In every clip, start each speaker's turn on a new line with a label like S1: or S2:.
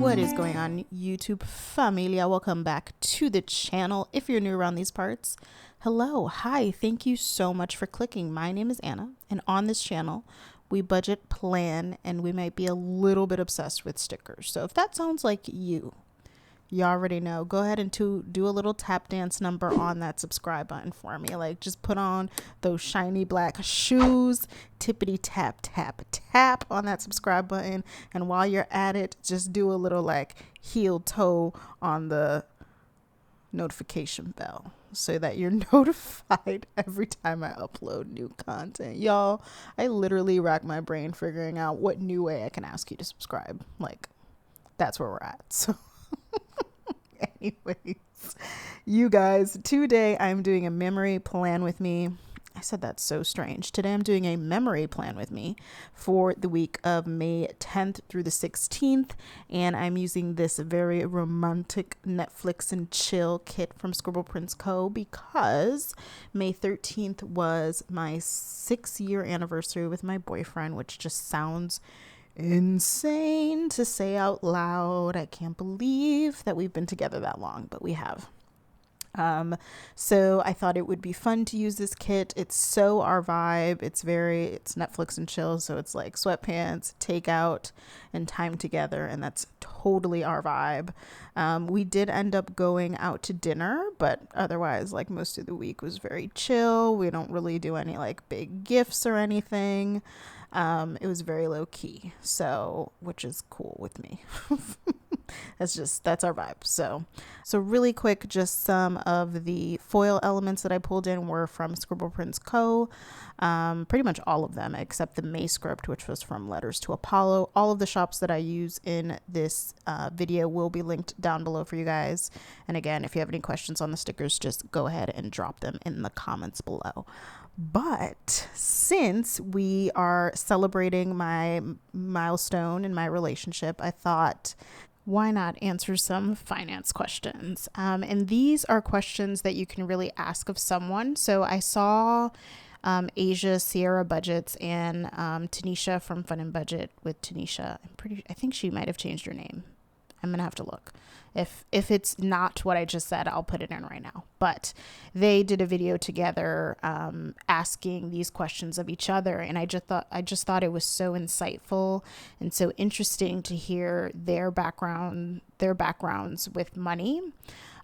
S1: What is going on, YouTube familia? Welcome back to the channel. If you're new around these parts, hello, hi, thank you so much for clicking. My name is Anna, and on this channel we budget, plan, and we might be a little bit obsessed with stickers. So if that sounds like you already know, go ahead and do a little tap dance number on that subscribe button for me. Like, just put on those shiny black shoes, tippity tap tap tap on that subscribe button, and while you're at it, just do a little like heel toe on the notification bell so that you're notified every time I upload new content. Y'all, I literally rack my brain figuring out what new way I can ask you to subscribe. Like, that's where we're at. So anyways, you guys, today I'm doing a memory plan with me. I said that's so strange. Today I'm doing a memory plan with me for the week of May 10th through the 16th. And I'm using this very romantic Netflix and chill kit from Scribble Prints Co. because May 13th was my 6-year anniversary with my boyfriend, which just sounds insane to say out loud. I can't believe that we've been together that long, but we have. So I thought it would be fun to use this kit. It's so our vibe. It's Netflix and chill. So it's like sweatpants, takeout, and time together. And that's totally our vibe. We did end up going out to dinner, but otherwise, like, most of the week was very chill. We don't really do any like big gifts or anything. It was very low key, so, which is cool with me. That's our vibe. So really quick, just some of the foil elements that I pulled in were from Scribble Prints Co. Pretty much all of them except the May script, which was from Letters to Apollo. All of the shops that I use in this video will be linked down below for you guys. And again, if you have any questions on the stickers, just go ahead and drop them in the comments below. But since we are celebrating my milestone in my relationship, I thought, why not answer some finance questions? And these are questions that you can really ask of someone. So I saw Asia, Cierra Budgets, and Tinesha from Fun and Budget with Tinesha. I think she might have changed her name. I'm going to have to look. If it's not what I just said, I'll put it in right now. But they did a video together asking these questions of each other. And I just thought it was so insightful and so interesting to hear their backgrounds with money,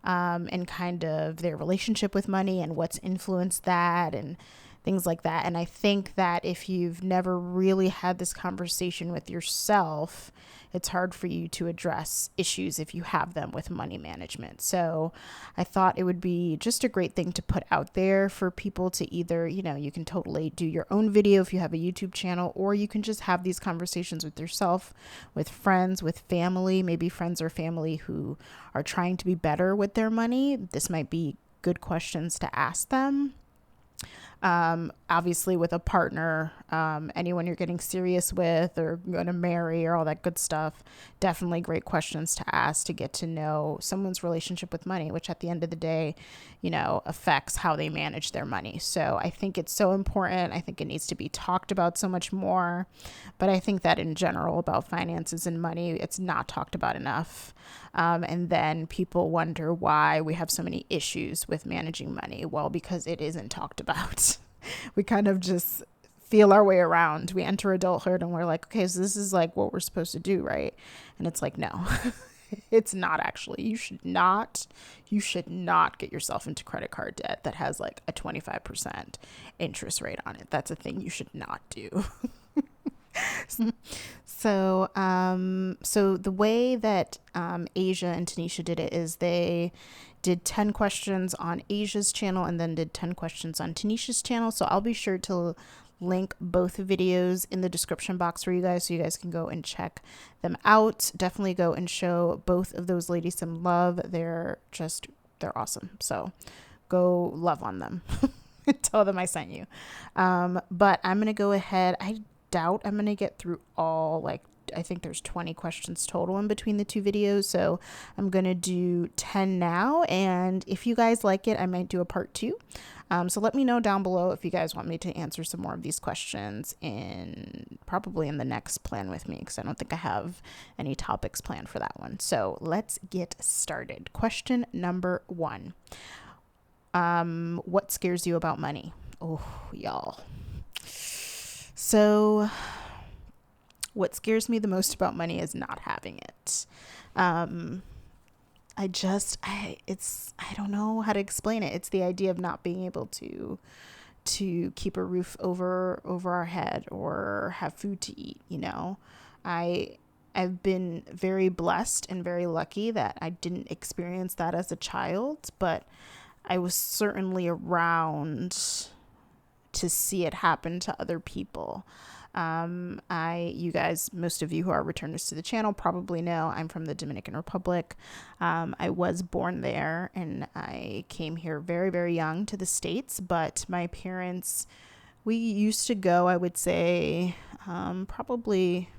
S1: and kind of their relationship with money and what's influenced that and things like that. And I think that if you've never really had this conversation with yourself, it's hard for you to address issues if you have them with money management. So I thought it would be just a great thing to put out there for people to either, you can totally do your own video if you have a YouTube channel, or you can just have these conversations with yourself, with friends, with family, maybe friends or family who are trying to be better with their money. This might be good questions to ask them. Obviously with a partner, anyone you're getting serious with or going to marry or all that good stuff, definitely great questions to ask to get to know someone's relationship with money, which at the end of the day, affects how they manage their money. So I think it's so important. I think it needs to be talked about so much more, but I think that in general about finances and money, it's not talked about enough. And then people wonder why we have so many issues with managing money. Well, because it isn't talked about. We kind of just feel our way around. We enter adulthood and we're like, okay, so this is like what we're supposed to do, right? And it's like, no, it's not actually. You should not get yourself into credit card debt that has like a 25% interest rate on it. That's a thing you should not do. So the way that Asia and Tinesha did it is they did 10 questions on Asia's channel and then did 10 questions on Tanisha's channel. So I'll be sure to link both videos in the description box for you guys so you guys can go and check them out. Definitely go and show both of those ladies some love. They're awesome. So go love on them. Tell them I sent you. But I'm going to go ahead. I doubt I'm going to get through all like I think there's 20 questions total in between the two videos. So I'm going to do 10 now. And if you guys like it, I might do a part 2. So let me know down below if you guys want me to answer some more of these questions probably in the next Plan With Me, because I don't think I have any topics planned for that one. So let's get started. Question number 1. What scares you about money? Oh, y'all. So what scares me the most about money is not having it. I don't know how to explain it. It's the idea of not being able to keep a roof over our head or have food to eat. I've been very blessed and very lucky that I didn't experience that as a child, but I was certainly around to see it happen to other people. You guys, most of you who are returners to the channel probably know I'm from the Dominican Republic. I was born there and I came here very, very young to the States, but my parents, we used to go, I would say, probably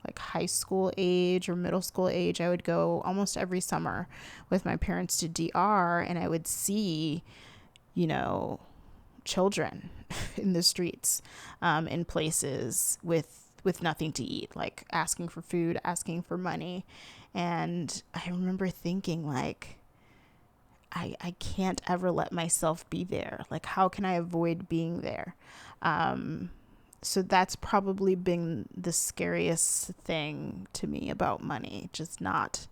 S1: like high school age or middle school age. I would go almost every summer with my parents to DR, and I would see, children in the streets, in places with nothing to eat, like asking for food, asking for money. And I remember thinking, like, I can't ever let myself be there. Like, how can I avoid being there? So that's probably been the scariest thing to me about money, just not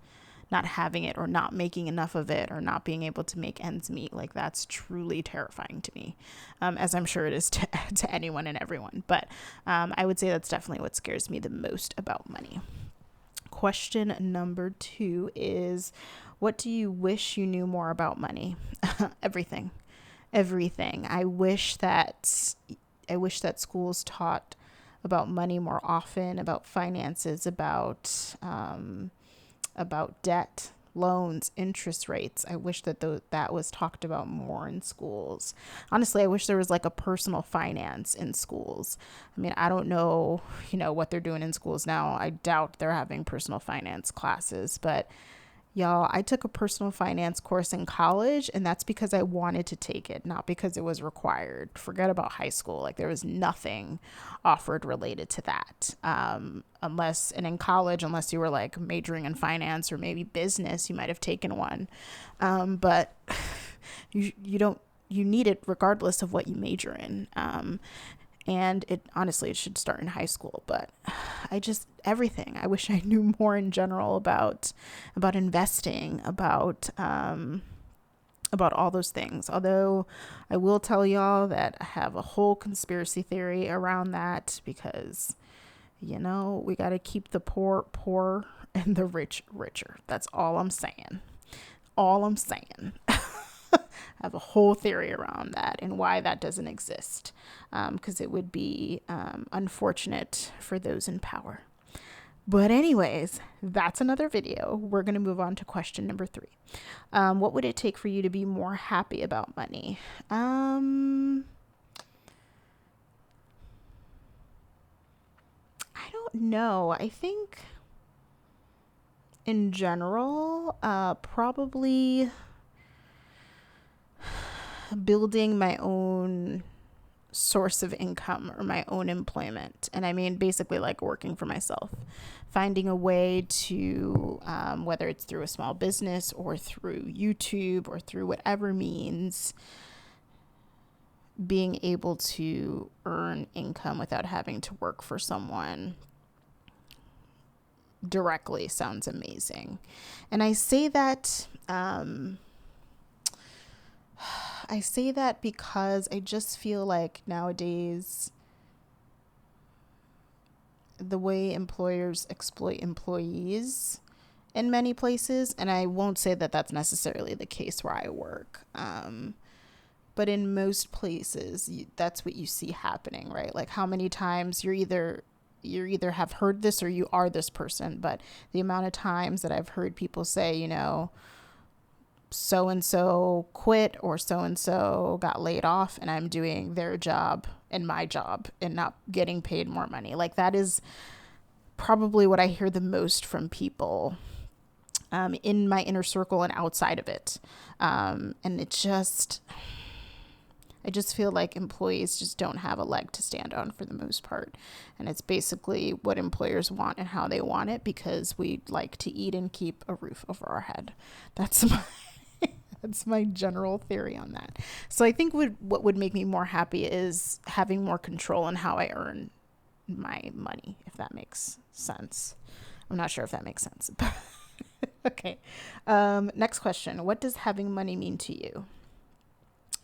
S1: having it or not making enough of it or not being able to make ends meet. Like, that's truly terrifying to me, as I'm sure it is to anyone and everyone. But I would say that's definitely what scares me the most about money. Question number 2 is, what do you wish you knew more about money? Everything. I wish that schools taught about money more often, about finances, about debt, loans, interest rates. I wish that that was talked about more in schools. Honestly, I wish there was like a personal finance in schools. I mean, I don't know, what they're doing in schools now. I doubt they're having personal finance classes, but y'all, I took a personal finance course in college, and that's because I wanted to take it, not because it was required. Forget about high school. Like, there was nothing offered related to that. Unless in college, unless you were like majoring in finance or maybe business, you might have taken one. But you need it regardless of what you major in. And it should start in high school, but everything. I wish I knew more in general about investing, about all those things. Although I will tell y'all that I have a whole conspiracy theory around that, because, we got to keep the poor poor and the rich richer. That's all I'm saying. I have a whole theory around that and why that doesn't exist, because it would be unfortunate for those in power. But anyways, that's another video. We're going to move on to question number 3. What would it take for you to be more happy about money? I don't know. I think in general, probably building my own source of income or my own employment. And I mean, basically like working for myself, finding a way to, whether it's through a small business or through YouTube or through whatever means, being able to earn income without having to work for someone directly sounds amazing. And I say that, because I just feel like nowadays the way employers exploit employees in many places, and I won't say that that's necessarily the case where I work, but in most places that's what you see happening, right? Like, how many times you either have heard this or you are this person, but the amount of times that I've heard people say, so-and-so quit or so-and-so got laid off and I'm doing their job and my job and not getting paid more money. Like, that is probably what I hear the most from people in my inner circle and outside of it. And I just feel like employees just don't have a leg to stand on for the most part. And it's basically what employers want and how they want it, because we like to eat and keep a roof over our head. That's my that's my general theory on that. So I think what would make me more happy is having more control in how I earn my money, if that makes sense. I'm not sure if that makes sense. Okay. Next question. What does having money mean to you?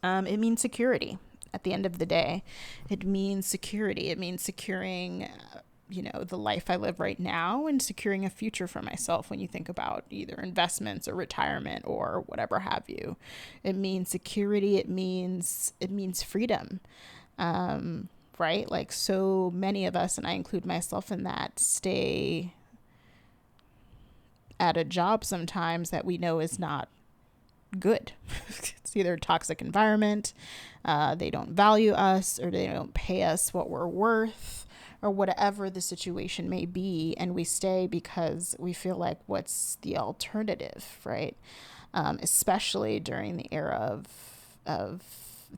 S1: It means security. At the end of the day, it means security. It means securing, the life I live right now, and securing a future for myself. When you think about either investments or retirement or whatever have you, it means security. It means freedom. Right? Like, so many of us, and I include myself in that, stay at a job sometimes that we know is not good. It's either a toxic environment, they don't value us, or they don't pay us what we're worth, or whatever the situation may be, and we stay because we feel like, what's the alternative, right? Especially during the era of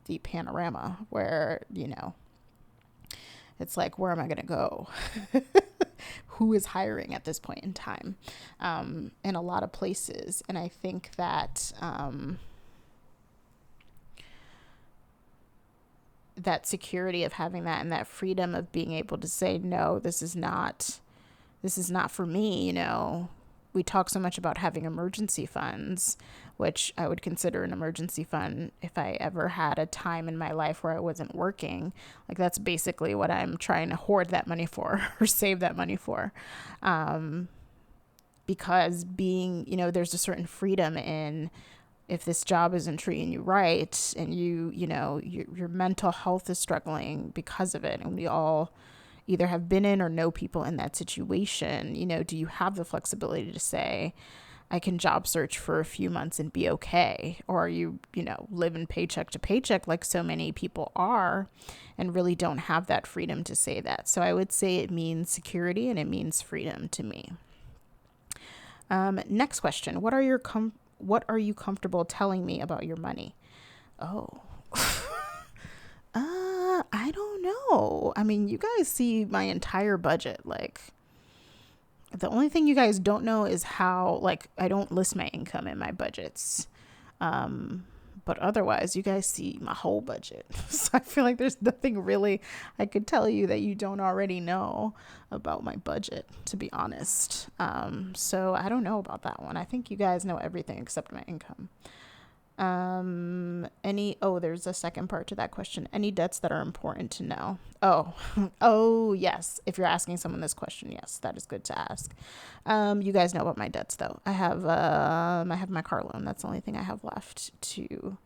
S1: the panorama, where it's like, where am I going to go? Who is hiring at this point in time, in a lot of places. And I think that that security of having that, and that freedom of being able to say, no, this is not for me. We talk so much about having emergency funds, which I would consider an emergency fund if I ever had a time in my life where I wasn't working. Like, that's basically what I'm trying to hoard that money for, or save that money for. Because there's a certain freedom in, if this job isn't treating you right, and your mental health is struggling because of it, and we all either have been in or know people in that situation, do you have the flexibility to say, I can job search for a few months and be okay? Or are you, living paycheck to paycheck like so many people are, and really don't have that freedom to say that? So I would say it means security, and it means freedom to me. Next question. What are you comfortable telling me about your money? Oh, I don't know. I mean, you guys see my entire budget. Like, the only thing you guys don't know is how, like, I don't list my income in my budgets. But otherwise, you guys see my whole budget. So I feel like there's nothing really I could tell you that you don't already know about my budget, to be honest. So I don't know about that one. I think you guys know everything except my income. There's a second part to that question. Any debts that are important to know? Oh, yes. If you're asking someone this question, yes, that is good to ask. You guys know about my debts, though. I have my car loan. That's the only thing I have left to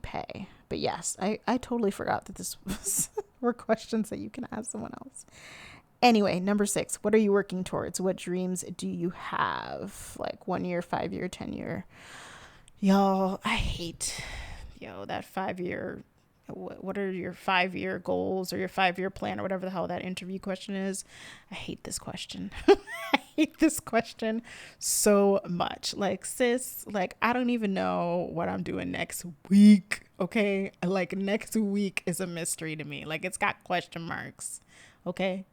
S1: pay. But yes, I totally forgot that this were questions that you can ask someone else. Anyway, number 6, what are you working towards? What dreams do you have? Like 1 year, 5 year, 10 year? Y'all, I hate, that 5 year, what are your 5 year goals, or your 5 year plan, or whatever the hell that interview question is. I hate this question. I hate this question so much. Like, sis, like, I don't even know what I'm doing next week. Okay. Like, next week is a mystery to me. Like, it's got question marks. Okay.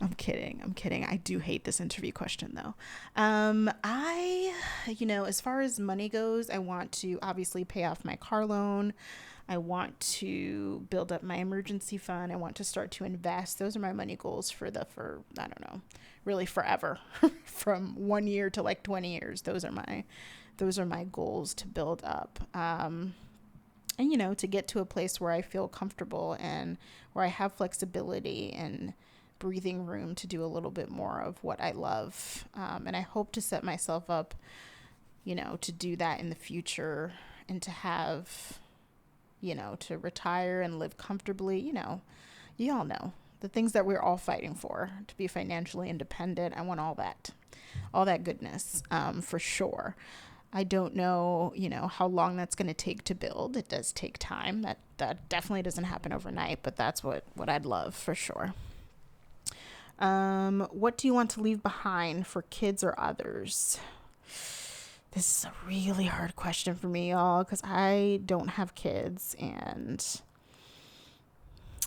S1: I'm kidding. I do hate this interview question, though. As far as money goes, I want to obviously pay off my car loan. I want to build up my emergency fund. I want to start to invest. Those are my money goals for I don't know, really forever, from 1 year to like 20 years. Those are my goals to build up. And, to get to a place where I feel comfortable, and where I have flexibility and breathing room to do a little bit more of what I love. And I hope to set myself up, to do that in the future, and to have, to retire and live comfortably. You all know the things that we're all fighting for, to be financially independent. I want all that goodness, for sure. I don't know, how long that's going to take to build. It does take time. That definitely doesn't happen overnight, but that's what I'd love, for sure. What do you want to leave behind for kids or others? This is a really hard question for me, y'all, because I don't have kids. And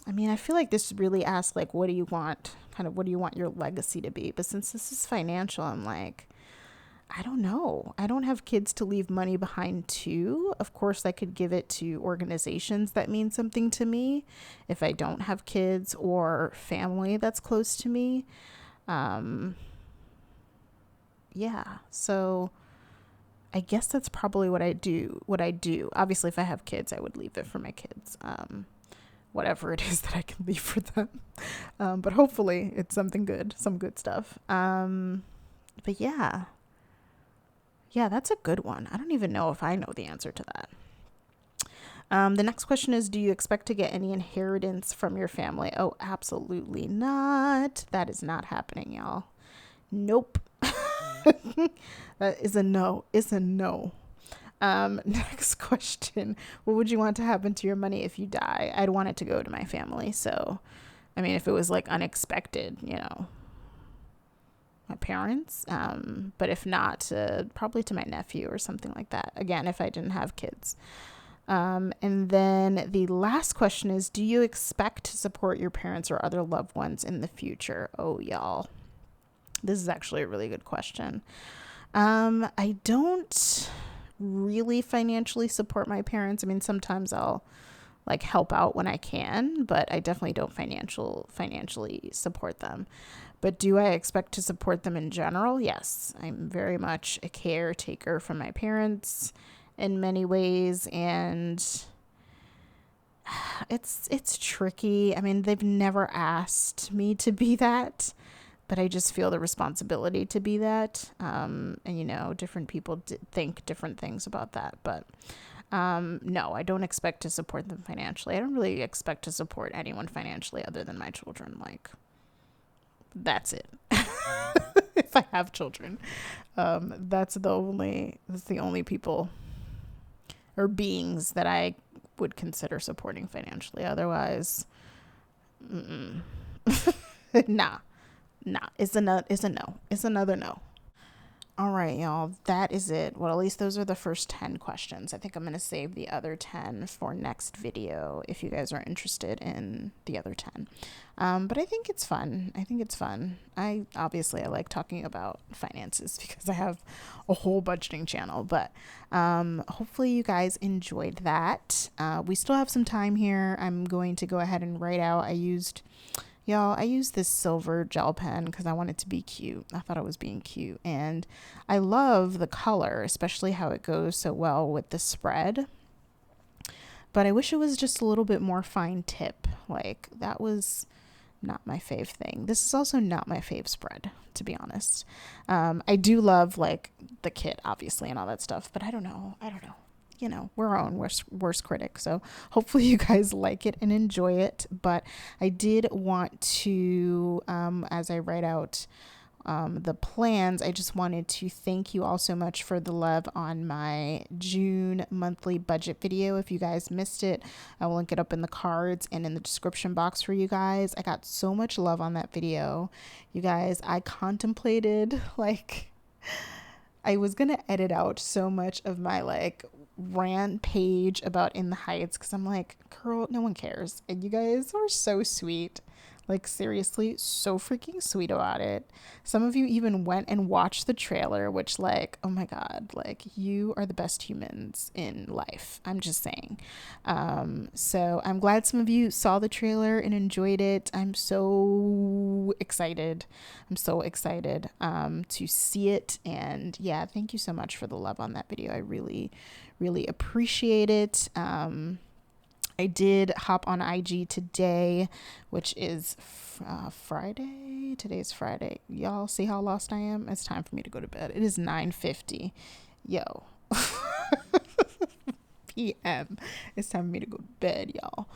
S1: I mean, I feel like this really asks, like, what do you want? Kind of, what do you want your legacy to be? But since this is financial, I'm like, I don't know. I don't have kids to leave money behind to. Of course, I could give it to organizations that mean something to me if I don't have kids or family that's close to me. Yeah. So I guess that's probably what I do. Obviously, if I have kids, I would leave it for my kids. Whatever it is that I can leave for them. But hopefully it's something good, some good stuff. But yeah. Yeah, that's a good one. I don't even know if I know the answer to that. The next question is, do you expect to get any inheritance from your family? Oh, absolutely not. That is not happening, y'all. Nope. That is a no. It's a no. Next question. What would you want to happen to your money if you die? I'd want it to go to my family. So, I mean, if it was like unexpected, my parents. But if not, probably to my nephew or something like that. Again, if I didn't have kids. And then the last question is, do you expect to support your parents or other loved ones in the future? Oh, y'all. This is actually a really good question. I don't really financially support my parents. I mean, sometimes I'll like help out when I can, but I definitely don't financially support them. But do I expect to support them in general? Yes, I'm very much a caretaker for my parents in many ways, and it's tricky. I mean, they've never asked me to be that, but I just feel the responsibility to be that. And different people think different things about that, but no, I don't expect to support them financially. I don't really expect to support anyone financially other than my children. Like, that's it. If I have children, that's the only people or beings that I would consider supporting financially. Otherwise, nah. It's a no. It's another no. All right, y'all, that is it. Well, at least those are the first 10 questions. I think I'm going to save the other 10 for next video if you guys are interested in the other 10. But I think it's fun. I like talking about finances because I have a whole budgeting channel, but hopefully you guys enjoyed that. We still have some time here. I'm going to go ahead and write out. I used this silver gel pen because I want it to be cute. I thought it was being cute. And I love the color, especially how it goes so well with the spread. But I wish it was just a little bit more fine tip. Like, that was not my fave thing. This is also not my fave spread, to be honest. I do love, like, the kit, obviously, and all that stuff. But I don't know. We're our own worst critic. So hopefully you guys like it and enjoy it. But I did want to, as I write out the plans, I just wanted to thank you all so much for the love on my June monthly budget video. If you guys missed it, I will link it up in the cards and in the description box for you guys. I got so much love on that video. You guys, I contemplated, like, I was going to edit out so much of my, like, rant page about In the Heights because I'm like, girl, no one cares. And you guys are so sweet. Like, seriously, so freaking sweet about it. Some of you even went and watched the trailer, which, like, oh my God, like, you are the best humans in life. I'm just saying. So I'm glad some of you saw the trailer and enjoyed it. I'm so excited. To see it. And yeah, thank you so much for the love on that video. I really, really appreciate it. I did hop on IG today, which is Friday. Today's Friday. Y'all see how lost I am? It's time for me to go to bed. It is 9:50. Yo. PM. It's time for me to go to bed, y'all.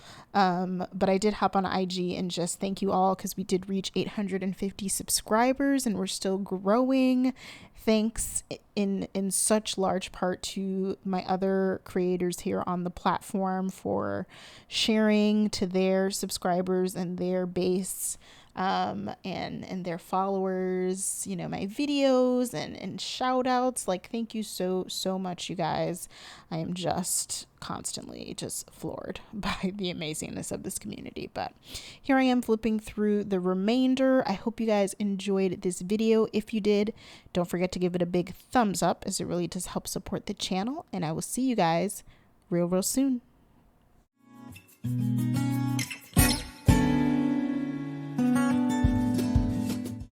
S1: But I did hop on IG and just thank you all because we did reach 850 subscribers and we're still growing. Thanks in such large part to my other creators here on the platform for sharing to their subscribers and their base and their followers, you know, my videos and shout outs. Like, thank you so, so much, you guys. I am just constantly just floored by the amazingness of this community. But here I am flipping through the remainder. I hope you guys enjoyed this video. If you did, don't forget to give it a big thumbs up, as it really does help support the channel. And I will see you guys real soon.